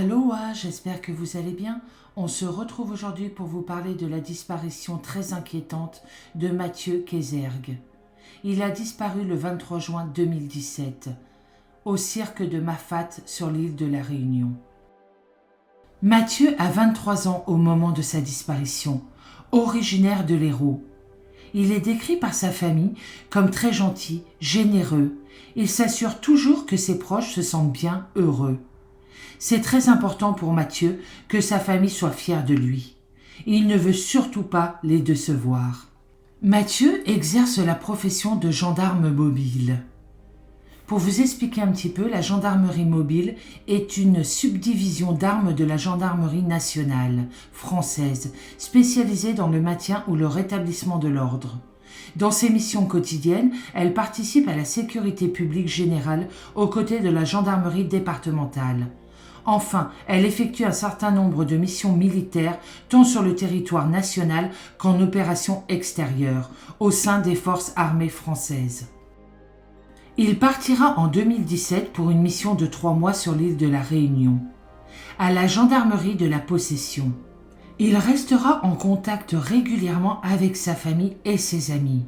Aloha, j'espère que vous allez bien. On se retrouve aujourd'hui pour vous parler de la disparition très inquiétante de Mathieu Kézergue. Il a disparu le 23 juin 2017 au cirque de Mafat sur l'île de la Réunion. Mathieu a 23 ans au moment de sa disparition, originaire de l'Hérault. Il est décrit par sa famille comme très gentil, généreux. Il s'assure toujours que ses proches se sentent bien, heureux. C'est très important pour Mathieu que sa famille soit fière de lui. Il ne veut surtout pas les décevoir. Mathieu exerce la profession de gendarme mobile. Pour vous expliquer un petit peu, la gendarmerie mobile est une subdivision d'armes de la gendarmerie nationale française, spécialisée dans le maintien ou le rétablissement de l'ordre. Dans ses missions quotidiennes, elle participe à la sécurité publique générale aux côtés de la gendarmerie départementale. Enfin, elle effectue un certain nombre de missions militaires, tant sur le territoire national qu'en opérations extérieures, au sein des forces armées françaises. Il partira en 2017 pour une mission de 3 mois sur l'île de la Réunion, à la gendarmerie de la Possession. Il restera en contact régulièrement avec sa famille et ses amis.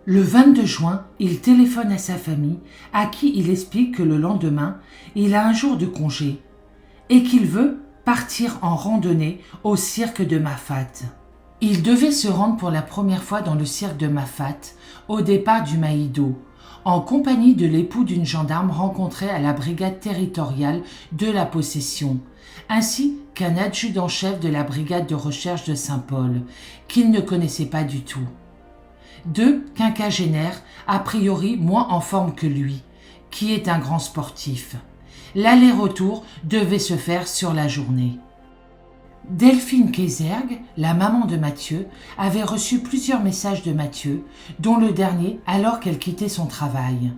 Le 22 juin, il téléphone à sa famille, à qui il explique que le lendemain, il a un jour de congé et qu'il veut partir en randonnée au cirque de Mafat. Il devait se rendre pour la première fois dans le cirque de Mafat au départ du Maïdo, en compagnie de l'époux d'une gendarme rencontrée à la brigade territoriale de la Possession, ainsi qu'un adjudant-chef de la brigade de recherche de Saint-Paul, qu'il ne connaissait pas du tout. 2 quinquagénaires, a priori moins en forme que lui, qui est un grand sportif. L'aller-retour devait se faire sur la journée. Delphine Kézergue, la maman de Mathieu, avait reçu plusieurs messages de Mathieu, dont le dernier alors qu'elle quittait son travail.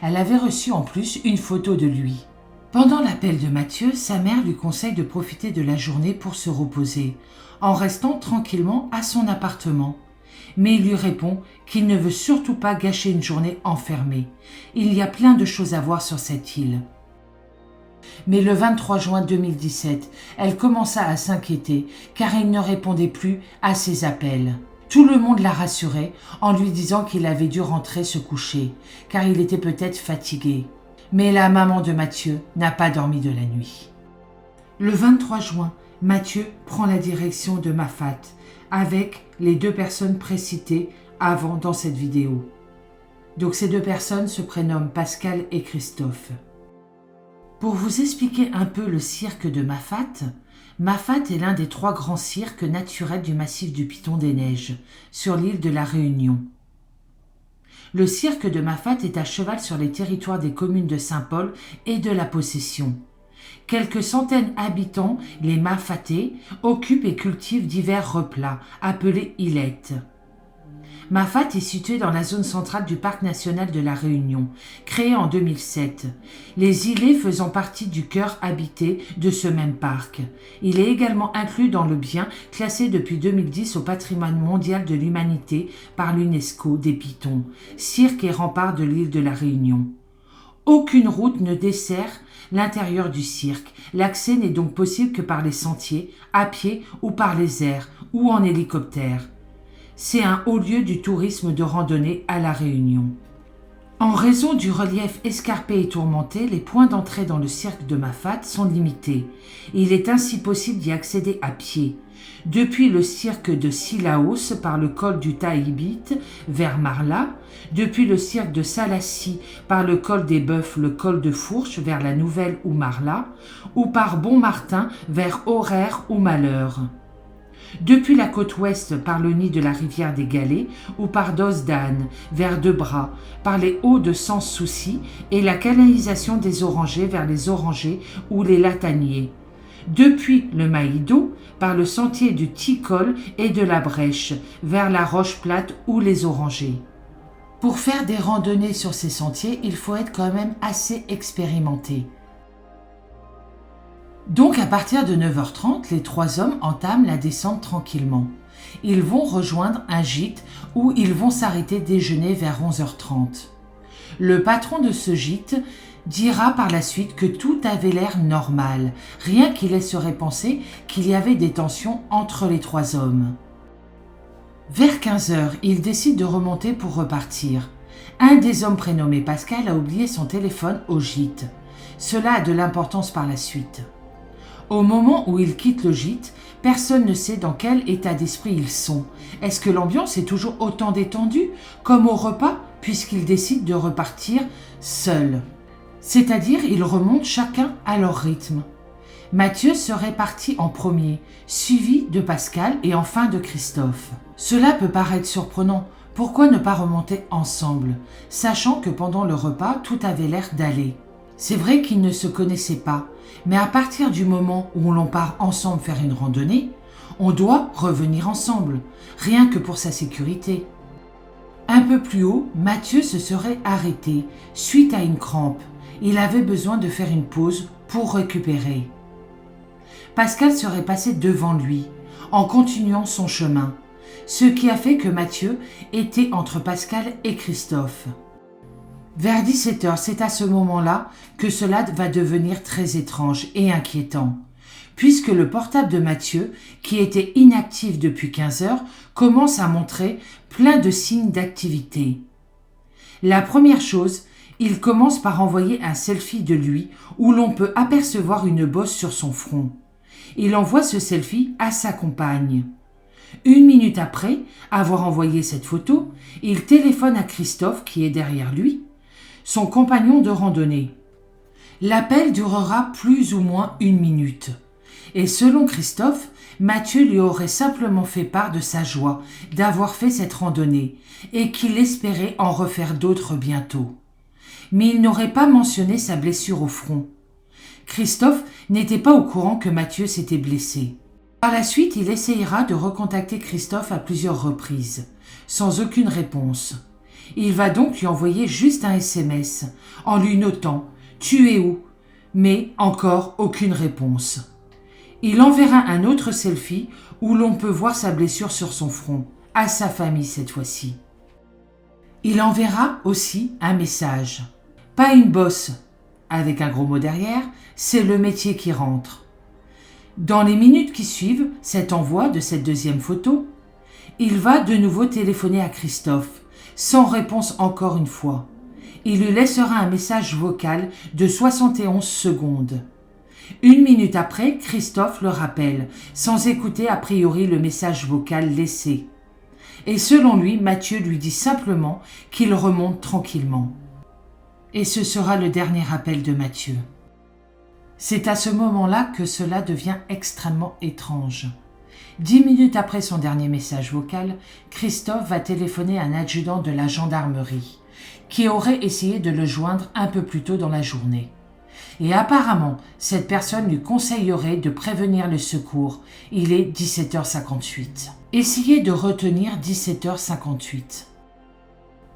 Elle avait reçu en plus une photo de lui. Pendant l'appel de Mathieu, sa mère lui conseille de profiter de la journée pour se reposer, en restant tranquillement à son appartement. Mais il lui répond qu'il ne veut surtout pas gâcher une journée enfermée. Il y a plein de choses à voir sur cette île. Mais le 23 juin 2017, elle commença à s'inquiéter car il ne répondait plus à ses appels. Tout le monde la rassurait en lui disant qu'il avait dû rentrer se coucher car il était peut-être fatigué. Mais la maman de Mathieu n'a pas dormi de la nuit. Le 23 juin, Mathieu prend la direction de Mafat avec les 2 personnes précitées avant dans cette vidéo. Donc ces 2 personnes se prénomment Pascal et Christophe. Pour vous expliquer un peu le cirque de Mafat, Mafat est l'un des 3 grands cirques naturels du massif du Piton des Neiges, sur l'île de la Réunion. Le cirque de Mafat est à cheval sur les territoires des communes de Saint-Paul et de la Possession. Quelques centaines d'habitants, les Mafatais, occupent et cultivent divers replats, appelés îlettes. Mafat est situé dans la zone centrale du parc national de la Réunion, créé en 2007, les îlets faisant partie du cœur habité de ce même parc. Il est également inclus dans le bien classé depuis 2010 au patrimoine mondial de l'humanité par l'UNESCO des Pitons, cirque et rempart de l'île de la Réunion. Aucune route ne dessert l'intérieur du cirque. L'accès n'est donc possible que par les sentiers, à pied ou par les airs, ou en hélicoptère. C'est un haut lieu du tourisme de randonnée à La Réunion. En raison du relief escarpé et tourmenté, les points d'entrée dans le cirque de Mafat sont limités. Il est ainsi possible d'y accéder à pied. Depuis le cirque de Sillaos par le col du Taïbit vers Marla, depuis le cirque de Salassie par le col des Bœufs, le col de Fourche vers la Nouvelle ou Marla, ou par Bon-Martin vers Auraire ou Malheur. Depuis la côte ouest par le nid de la rivière des Galets ou par Dosdan vers Debras, par les hauts de Sans-Souci et la canalisation des Orangers vers les Orangers ou les Lataniers. Depuis le Maïdo par le sentier du Ticol et de la Brèche vers la Roche Plate ou les Orangers. Pour faire des randonnées sur ces sentiers, il faut être quand même assez expérimenté. Donc à partir de 9h30, les 3 hommes entament la descente tranquillement. Ils vont rejoindre un gîte où ils vont s'arrêter déjeuner vers 11h30. Le patron de ce gîte dira par la suite que tout avait l'air normal, rien qui laisserait penser qu'il y avait des tensions entre les trois hommes. Vers 15 heures, il décide de remonter pour repartir. Un des hommes prénommé Pascal a oublié son téléphone au gîte. Cela a de l'importance par la suite. Au moment où il quitte le gîte, personne ne sait dans quel état d'esprit ils sont. Est-ce que l'ambiance est toujours autant détendue, comme au repas, puisqu'ils décident de repartir seuls? C'est-à-dire, ils remontent chacun à leur rythme. Mathieu serait parti en premier, suivi de Pascal et enfin de Christophe. Cela peut paraître surprenant. Pourquoi ne pas remonter ensemble, sachant que pendant le repas, tout avait l'air d'aller? C'est vrai qu'ils ne se connaissaient pas, mais à partir du moment où l'on part ensemble faire une randonnée, on doit revenir ensemble, rien que pour sa sécurité. Un peu plus haut, Mathieu se serait arrêté, suite à une crampe. Il avait besoin de faire une pause pour récupérer. Pascal serait passé devant lui, en continuant son chemin, ce qui a fait que Mathieu était entre Pascal et Christophe. Vers 17 heures, c'est à ce moment-là que cela va devenir très étrange et inquiétant, puisque le portable de Mathieu, qui était inactif depuis 15 heures, commence à montrer plein de signes d'activité. La première chose, il commence par envoyer un selfie de lui où l'on peut apercevoir une bosse sur son front. Il envoie ce selfie à sa compagne. 1 minute après avoir envoyé cette photo, il téléphone à Christophe qui est derrière lui, son compagnon de randonnée. L'appel durera plus ou moins 1 minute. Et selon Christophe, Mathieu lui aurait simplement fait part de sa joie d'avoir fait cette randonnée et qu'il espérait en refaire d'autres bientôt. Mais il n'aurait pas mentionné sa blessure au front. Christophe n'était pas au courant que Mathieu s'était blessé. Par la suite, il essayera de recontacter Christophe à plusieurs reprises, sans aucune réponse. Il va donc lui envoyer juste un SMS, en lui notant « Tu es où ?» mais encore aucune réponse. Il enverra un autre selfie où l'on peut voir sa blessure sur son front, à sa famille cette fois-ci. Il enverra aussi un message. Pas une bosse, avec un gros mot derrière, c'est le métier qui rentre. Dans les minutes qui suivent cet envoi de cette deuxième photo, il va de nouveau téléphoner à Christophe, sans réponse encore une fois. Il lui laissera un message vocal de 71 secondes. 1 minute après, Christophe le rappelle, sans écouter a priori le message vocal laissé. Et selon lui, Mathieu lui dit simplement qu'il remonte tranquillement. Et ce sera le dernier appel de Mathieu. C'est à ce moment-là que cela devient extrêmement étrange. 10 minutes après son dernier message vocal, Christophe va téléphoner à un adjudant de la gendarmerie, qui aurait essayé de le joindre un peu plus tôt dans la journée. Et apparemment, cette personne lui conseillerait de prévenir le secours. Il est 17h58. Essayez de retenir 17h58.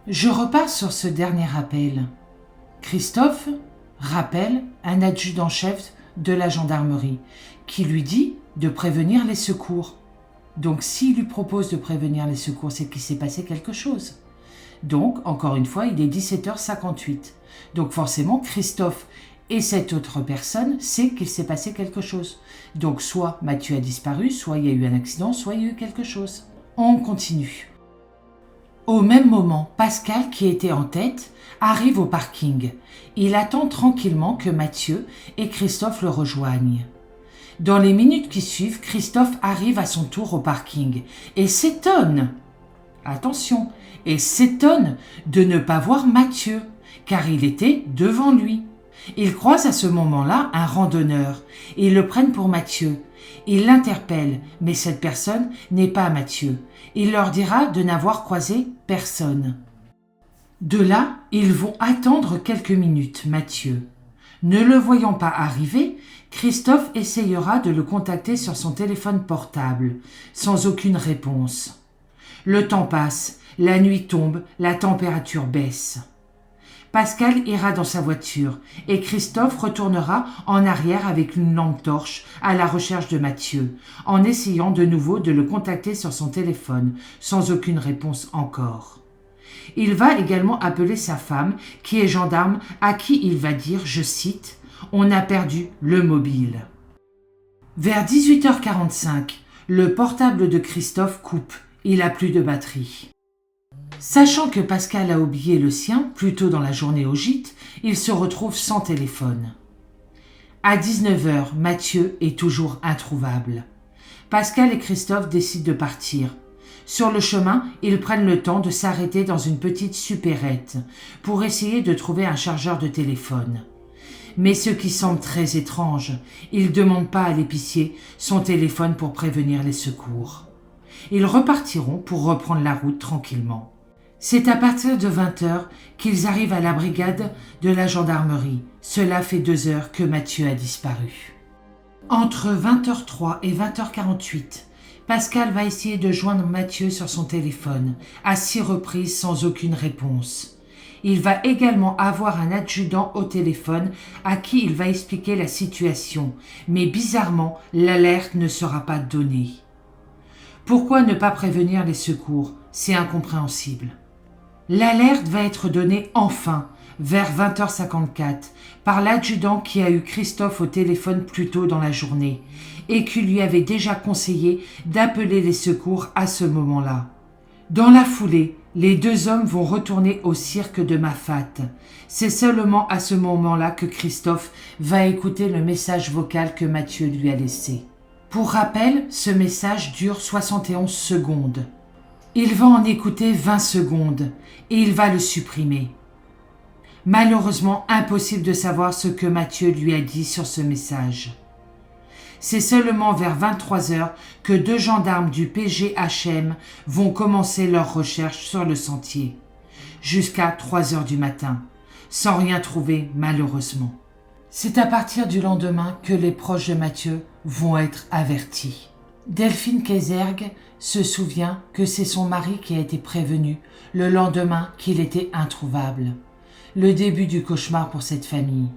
Je repars sur ce dernier appel. Christophe rappelle un adjudant-chef de la gendarmerie qui lui dit de prévenir les secours. Donc s'il lui propose de prévenir les secours, c'est qu'il s'est passé quelque chose. Donc, encore une fois, il est 17h58. Donc forcément, Christophe et cette autre personne sait qu'il s'est passé quelque chose. Donc soit Mathieu a disparu, soit il y a eu un accident, soit il y a eu quelque chose. On continue. Au même moment, Pascal, qui était en tête, arrive au parking. Il attend tranquillement que Mathieu et Christophe le rejoignent. Dans les minutes qui suivent, Christophe arrive à son tour au parking et s'étonne. Attention, et s'étonne de ne pas voir Mathieu, car il était devant lui. Il croise à ce moment-là un randonneur. Ils le prennent pour Mathieu. Il l'interpelle, mais cette personne n'est pas Mathieu. Il leur dira de n'avoir croisé personne. De là, ils vont attendre quelques minutes Mathieu. Ne le voyant pas arriver, Christophe essayera de le contacter sur son téléphone portable, sans aucune réponse. Le temps passe, la nuit tombe, la température baisse. Pascal ira dans sa voiture et Christophe retournera en arrière avec une lampe torche à la recherche de Mathieu, en essayant de nouveau de le contacter sur son téléphone, sans aucune réponse encore. Il va également appeler sa femme, qui est gendarme, à qui il va dire, je cite, « On a perdu le mobile ». Vers 18h45, le portable de Christophe coupe. Il n'a plus de batterie. Sachant que Pascal a oublié le sien, plus tôt dans la journée au gîte, il se retrouve sans téléphone. À 19h, Mathieu est toujours introuvable. Pascal et Christophe décident de partir. Sur le chemin, ils prennent le temps de s'arrêter dans une petite supérette pour essayer de trouver un chargeur de téléphone. Mais ce qui semble très étrange, ils ne demandent pas à l'épicier son téléphone pour prévenir les secours. Ils repartiront pour reprendre la route tranquillement. C'est à partir de 20h qu'ils arrivent à la brigade de la gendarmerie. Cela fait 2 heures que Mathieu a disparu. Entre 20h03 et 20h48, Pascal va essayer de joindre Mathieu sur son téléphone, à 6 reprises sans aucune réponse. Il va également avoir un adjudant au téléphone à qui il va expliquer la situation, mais bizarrement, l'alerte ne sera pas donnée. Pourquoi ne pas prévenir les secours? C'est incompréhensible. L'alerte va être donnée enfin, vers 20h54, par l'adjudant qui a eu Christophe au téléphone plus tôt dans la journée et qui lui avait déjà conseillé d'appeler les secours à ce moment-là. Dans la foulée, les 2 hommes vont retourner au cirque de Mafat. C'est seulement à ce moment-là que Christophe va écouter le message vocal que Mathieu lui a laissé. Pour rappel, ce message dure 71 secondes. Il va en écouter 20 secondes et il va le supprimer. Malheureusement, impossible de savoir ce que Mathieu lui a dit sur ce message. C'est seulement vers 23h que 2 gendarmes du PGHM vont commencer leurs recherches sur le sentier, jusqu'à 3h du matin, sans rien trouver malheureusement. C'est à partir du lendemain que les proches de Mathieu vont être avertis. Delphine Kézergue se souvient que c'est son mari qui a été prévenu le lendemain qu'il était introuvable. Le début du cauchemar pour cette famille.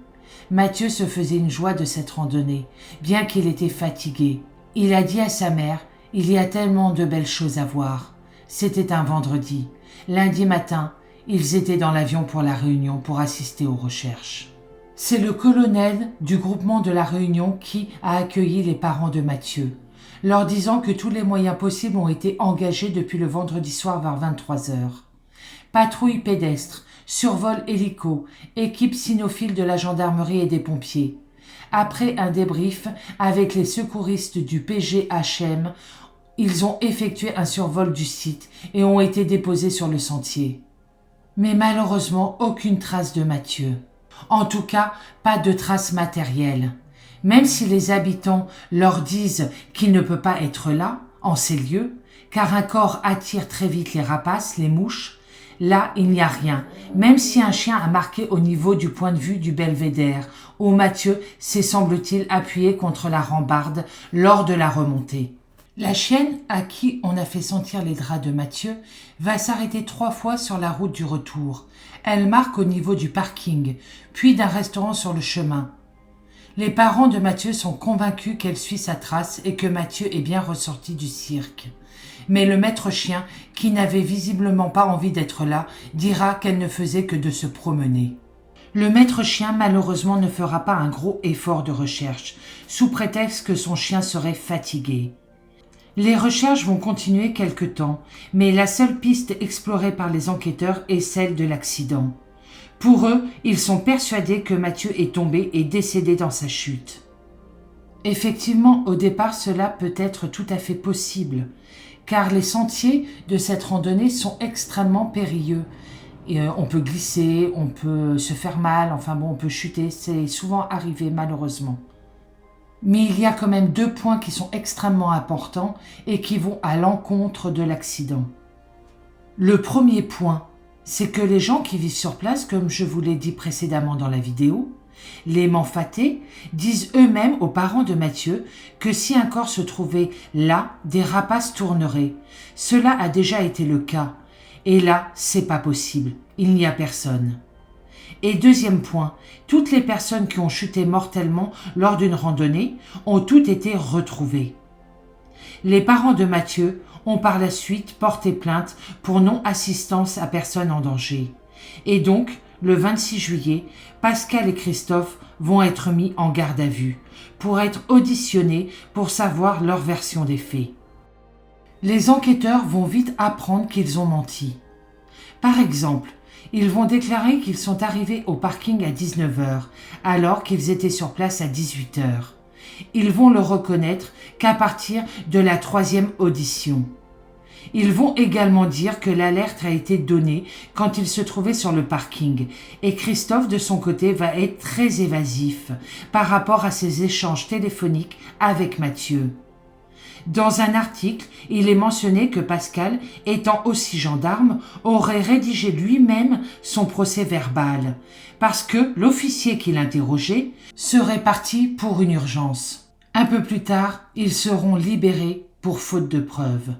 Mathieu se faisait une joie de cette randonnée, bien qu'il était fatigué. Il a dit à sa mère « Il y a tellement de belles choses à voir ». C'était un vendredi. Lundi matin, ils étaient dans l'avion pour La Réunion pour assister aux recherches. C'est le colonel du groupement de La Réunion qui a accueilli les parents de Mathieu, leur disant que tous les moyens possibles ont été engagés depuis le vendredi soir vers 23h. Patrouille pédestre, survol hélico, équipe cynophile de la gendarmerie et des pompiers. Après un débrief avec les secouristes du PGHM, ils ont effectué un survol du site et ont été déposés sur le sentier. Mais malheureusement, aucune trace de Mathieu. En tout cas, pas de traces matérielles. Même si les habitants leur disent qu'il ne peut pas être là, en ces lieux, car un corps attire très vite les rapaces, les mouches, là, il n'y a rien, même si un chien a marqué au niveau du point de vue du belvédère, où Mathieu s'est, semble-t-il, appuyé contre la rambarde lors de la remontée. La chienne, à qui on a fait sentir les draps de Mathieu, va s'arrêter 3 fois sur la route du retour. Elle marque au niveau du parking, puis d'un restaurant sur le chemin. Les parents de Mathieu sont convaincus qu'elle suit sa trace et que Mathieu est bien ressorti du cirque. Mais le maître chien, qui n'avait visiblement pas envie d'être là, dira qu'elle ne faisait que de se promener. Le maître chien, malheureusement, ne fera pas un gros effort de recherche, sous prétexte que son chien serait fatigué. Les recherches vont continuer quelque temps, mais la seule piste explorée par les enquêteurs est celle de l'accident. Pour eux, ils sont persuadés que Mathieu est tombé et décédé dans sa chute. Effectivement, au départ, cela peut être tout à fait possible, car les sentiers de cette randonnée sont extrêmement périlleux. Et on peut glisser, on peut se faire mal, on peut chuter, c'est souvent arrivé malheureusement. Mais il y a quand même 2 points qui sont extrêmement importants et qui vont à l'encontre de l'accident. Le premier point, c'est que les gens qui vivent sur place, comme je vous l'ai dit précédemment dans la vidéo, les Manfatais disent eux-mêmes aux parents de Mathieu que si un corps se trouvait là, des rapaces tourneraient. Cela a déjà été le cas. Et là, c'est pas possible. Il n'y a personne. Et deuxième point, toutes les personnes qui ont chuté mortellement lors d'une randonnée ont toutes été retrouvées. Les parents de Mathieu ont par la suite porté plainte pour non-assistance à personne en danger. Et donc, le 26 juillet, Pascal et Christophe vont être mis en garde à vue pour être auditionnés pour savoir leur version des faits. Les enquêteurs vont vite apprendre qu'ils ont menti. Par exemple, ils vont déclarer qu'ils sont arrivés au parking à 19h alors qu'ils étaient sur place à 18h. Ils vont le reconnaître qu'à partir de la 3e audition. Ils vont également dire que l'alerte a été donnée quand ils se trouvaient sur le parking et Christophe de son côté va être très évasif par rapport à ses échanges téléphoniques avec Mathieu. Dans un article, il est mentionné que Pascal, étant aussi gendarme, aurait rédigé lui-même son procès-verbal parce que l'officier qui l'interrogeait serait parti pour une urgence. Un peu plus tard, ils seront libérés pour faute de preuves.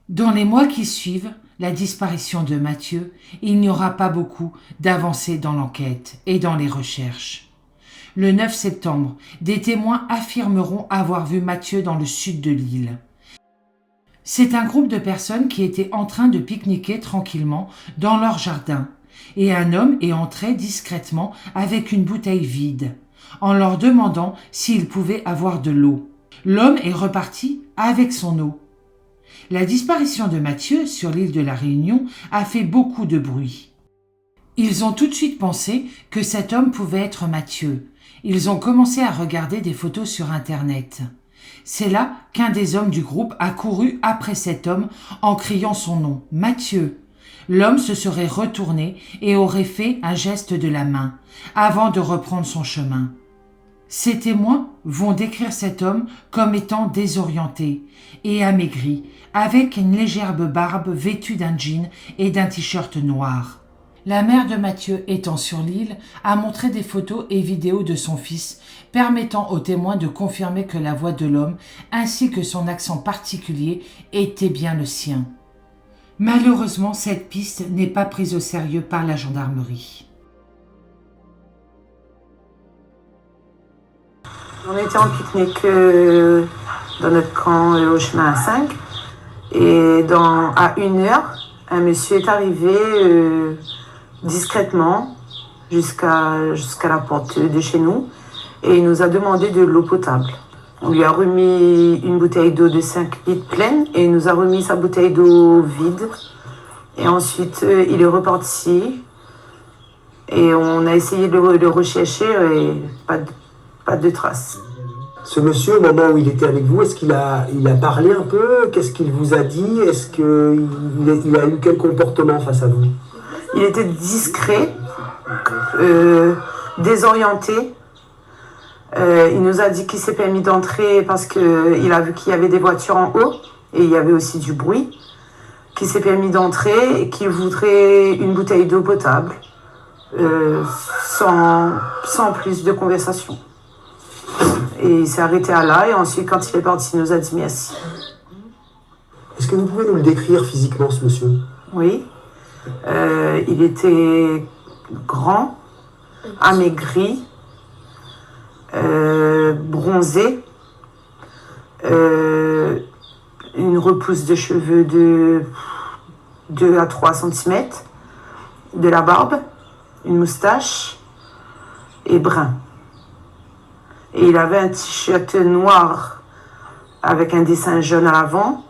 Dans les mois qui suivent la disparition de Mathieu, il n'y aura pas beaucoup d'avancées dans l'enquête et dans les recherches. Le 9 septembre, des témoins affirmeront avoir vu Mathieu dans le sud de l'île. C'est un groupe de personnes qui étaient en train de pique-niquer tranquillement dans leur jardin et un homme est entré discrètement avec une bouteille vide en leur demandant s'ils pouvaient avoir de l'eau. L'homme est reparti avec son eau. La disparition de Mathieu sur l'île de la Réunion a fait beaucoup de bruit. Ils ont tout de suite pensé que cet homme pouvait être Mathieu. Ils ont commencé à regarder des photos sur Internet. C'est là qu'un des hommes du groupe a couru après cet homme en criant son nom, Mathieu. L'homme se serait retourné et aurait fait un geste de la main avant de reprendre son chemin. Ces témoins vont décrire cet homme comme étant désorienté et amaigri, avec une légère barbe vêtue d'un jean et d'un t-shirt noir. La mère de Mathieu, étant sur l'île, a montré des photos et vidéos de son fils, permettant aux témoins de confirmer que la voix de l'homme, ainsi que son accent particulier, était bien le sien. Malheureusement, cette piste n'est pas prise au sérieux par la gendarmerie. On était en pique-nique dans notre camp au chemin A5 et à 1h, un monsieur est arrivé discrètement jusqu'à la porte de chez nous et il nous a demandé de l'eau potable. On lui a remis une bouteille d'eau de 5 litres pleine et il nous a remis sa bouteille d'eau vide. Et ensuite, il est reparti et on a essayé de le rechercher et pas de traces. Ce monsieur, au moment où il était avec vous, est-ce qu'il a parlé un peu? Qu'est-ce qu'il vous a dit? Est-ce qu'il a eu quel comportement face à vous? Il était discret, désorienté. Il nous a dit qu'il s'est permis d'entrer parce qu'il a vu qu'il y avait des voitures en haut et il y avait aussi du bruit. Qu'il s'est permis d'entrer et qu'il voudrait une bouteille d'eau potable sans plus de conversation. Et il s'est arrêté à là et ensuite quand il est parti, il nous a dit merci. Est-ce que vous pouvez nous le décrire physiquement, ce monsieur? Oui. Il était grand, amaigri, bronzé, une repousse de cheveux de 2 à 3 cm, de la barbe, une moustache et brun. Et il avait un t-shirt noir avec un dessin jaune à l'avant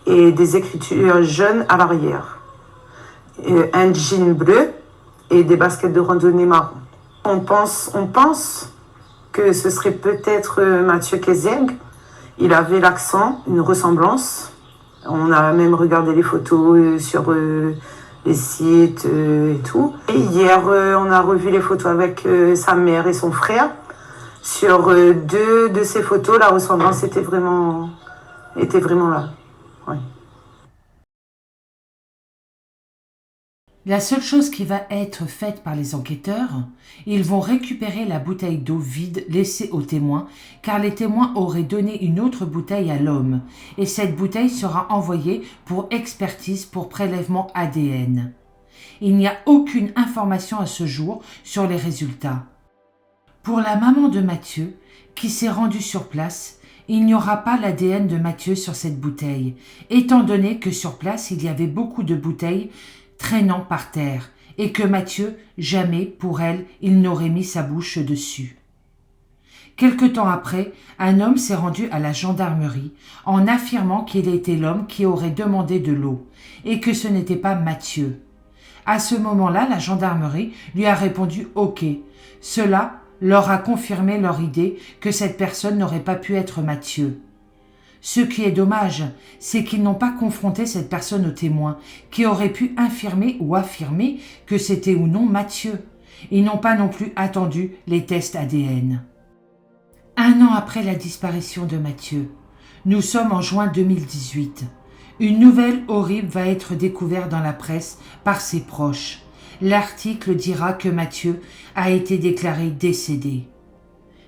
et des écritures jaunes à l'arrière. Un jean bleu et des baskets de randonnée marron. On pense que ce serait peut-être Mathieu Kezerg. Il avait l'accent, une ressemblance. On a même regardé les photos sur les sites et tout. Et hier, on a revu les photos avec sa mère et son frère. Sur 2 de ces photos, la ressemblance était vraiment là. Ouais. La seule chose qui va être faite par les enquêteurs, ils vont récupérer la bouteille d'eau vide laissée aux témoins, car les témoins auraient donné une autre bouteille à l'homme, et cette bouteille sera envoyée pour expertise pour prélèvement ADN. Il n'y a aucune information à ce jour sur les résultats. Pour la maman de Mathieu, qui s'est rendue sur place, Il n'y aura pas l'ADN de Mathieu sur cette bouteille, étant donné que sur place il y avait beaucoup de bouteilles traînant par terre, et que Mathieu, jamais, pour elle, il n'aurait mis sa bouche dessus. Quelque temps après, un homme s'est rendu à la gendarmerie en affirmant qu'il était l'homme qui aurait demandé de l'eau, et que ce n'était pas Mathieu. À ce moment-là, la gendarmerie lui a répondu « Ok ». Cela leur a confirmé leur idée que cette personne n'aurait pas pu être Mathieu. Ce qui est dommage, c'est qu'ils n'ont pas confronté cette personne au témoin, qui aurait pu infirmer ou affirmer que c'était ou non Mathieu. Ils n'ont pas non plus attendu les tests ADN. 1 an après la disparition de Mathieu, nous sommes en juin 2018. Une nouvelle horrible va être découverte dans la presse par ses proches. L'article dira que Mathieu a été déclaré décédé.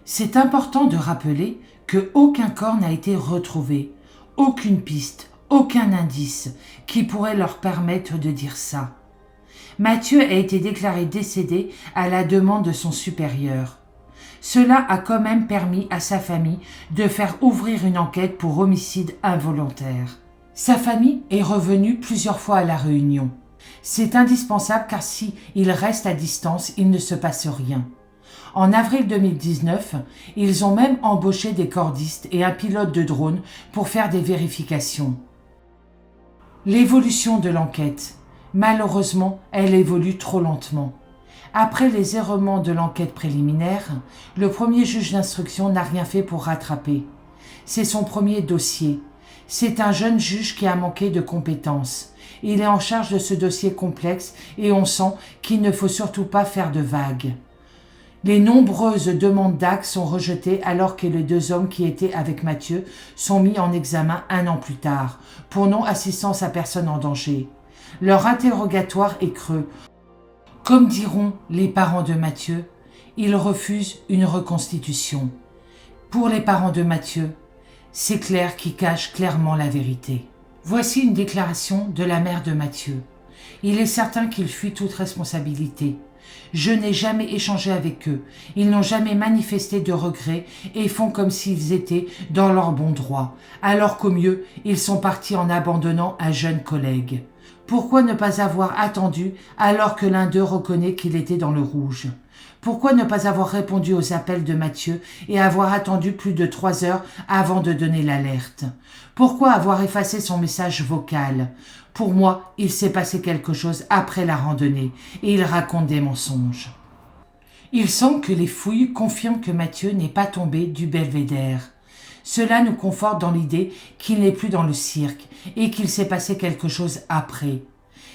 C'est important de rappeler qu'aucun corps n'a été retrouvé, aucune piste, aucun indice qui pourrait leur permettre de dire ça. Mathieu a été déclaré décédé à la demande de son supérieur. Cela a quand même permis à sa famille de faire ouvrir une enquête pour homicide involontaire. Sa famille est revenue plusieurs fois à La Réunion. C'est indispensable car si il reste à distance, il ne se passe rien. En avril 2019, ils ont même embauché des cordistes et un pilote de drone pour faire des vérifications. L'évolution de l'enquête. Malheureusement, elle évolue trop lentement. Après les errements de l'enquête préliminaire, le premier juge d'instruction n'a rien fait pour rattraper. C'est son premier dossier. C'est un jeune juge qui a manqué de compétences. Il est en charge de ce dossier complexe et on sent qu'il ne faut surtout pas faire de vagues. Les nombreuses demandes d'actes sont rejetées alors que les 2 hommes qui étaient avec Mathieu sont mis en examen 1 an plus tard pour non-assistance à personne en danger. Leur interrogatoire est creux. Comme diront les parents de Mathieu, ils refusent une reconstitution. Pour les parents de Mathieu, c'est Claire qui cache clairement la vérité. Voici une déclaration de la mère de Mathieu. Il est certain qu'ils fuient toute responsabilité. Je n'ai jamais échangé avec eux. Ils n'ont jamais manifesté de regrets et font comme s'ils étaient dans leur bon droit, alors qu'au mieux, ils sont partis en abandonnant un jeune collègue. Pourquoi ne pas avoir attendu alors que l'un d'eux reconnaît qu'il était dans le rouge? Pourquoi ne pas avoir répondu aux appels de Mathieu et avoir attendu plus de 3 heures avant de donner l'alerte? Pourquoi avoir effacé son message vocal? Pour moi, il s'est passé quelque chose après la randonnée et il raconte des mensonges. Il semble que les fouilles confirment que Mathieu n'est pas tombé du belvédère. Cela nous conforte dans l'idée qu'il n'est plus dans le cirque et qu'il s'est passé quelque chose après.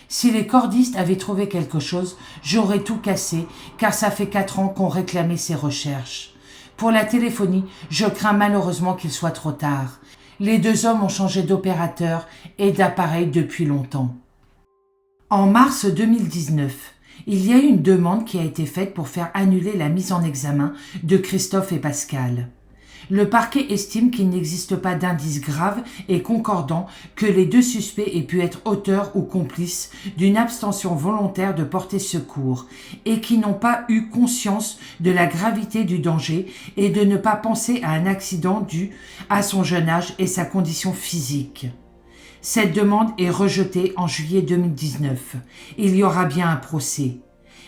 Si les cordistes avaient trouvé quelque chose, j'aurais tout cassé, car ça fait 4 ans qu'on réclamait ces recherches. Pour la téléphonie, je crains malheureusement qu'il soit trop tard. Les 2 hommes ont changé d'opérateur et d'appareil depuis longtemps. En mars 2019, il y a eu une demande qui a été faite pour faire annuler la mise en examen de Christophe et Pascal. Le parquet estime qu'il n'existe pas d'indices graves et concordants que les 2 suspects aient pu être auteurs ou complices d'une abstention volontaire de porter secours et qui n'ont pas eu conscience de la gravité du danger et de ne pas penser à un accident dû à son jeune âge et sa condition physique. Cette demande est rejetée en juillet 2019. Il y aura bien un procès.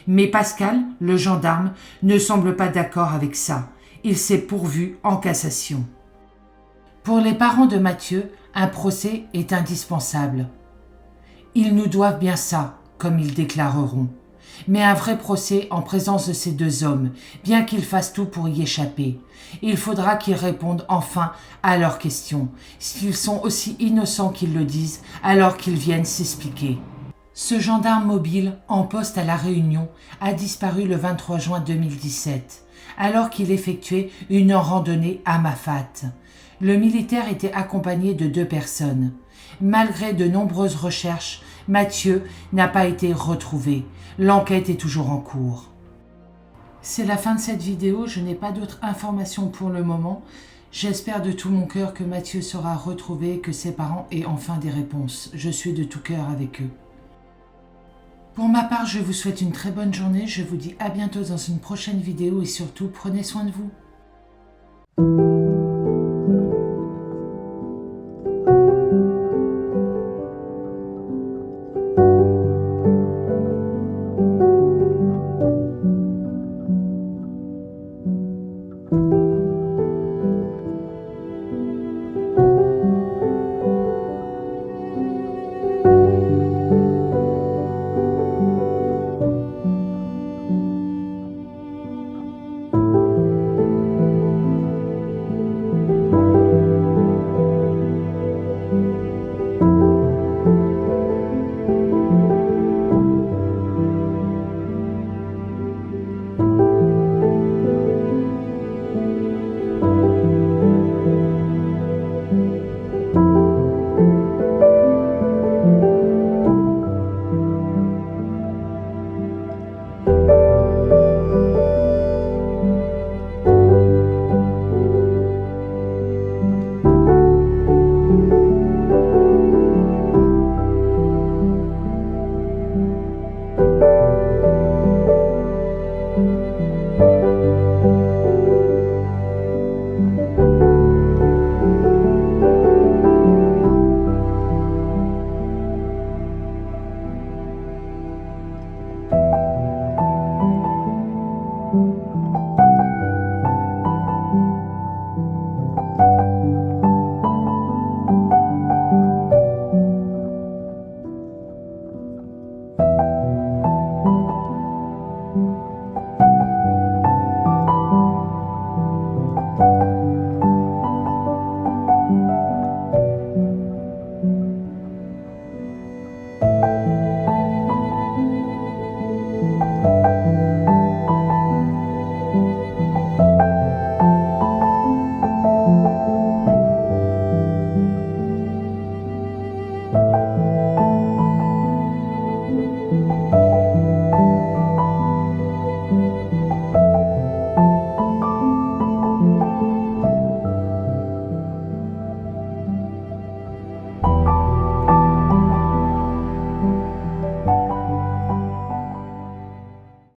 Mais Pascal, le gendarme, ne semble pas d'accord avec ça. Il s'est pourvu en cassation. Pour les parents de Mathieu, un procès est indispensable. Ils nous doivent bien ça, comme ils déclareront. Mais un vrai procès en présence de ces 2 hommes, bien qu'ils fassent tout pour y échapper. Il faudra qu'ils répondent enfin à leurs questions, s'ils sont aussi innocents qu'ils le disent, alors qu'ils viennent s'expliquer. Ce gendarme mobile, en poste à La Réunion, a disparu le 23 juin 2017. Alors qu'il effectuait une randonnée à Mafate. Le militaire était accompagné de 2 personnes. Malgré de nombreuses recherches, Mathieu n'a pas été retrouvé. L'enquête est toujours en cours. C'est la fin de cette vidéo, je n'ai pas d'autres informations pour le moment. J'espère de tout mon cœur que Mathieu sera retrouvé et que ses parents aient enfin des réponses. Je suis de tout cœur avec eux. Pour ma part, je vous souhaite une très bonne journée. Je vous dis à bientôt dans une prochaine vidéo et surtout, prenez soin de vous. Merci.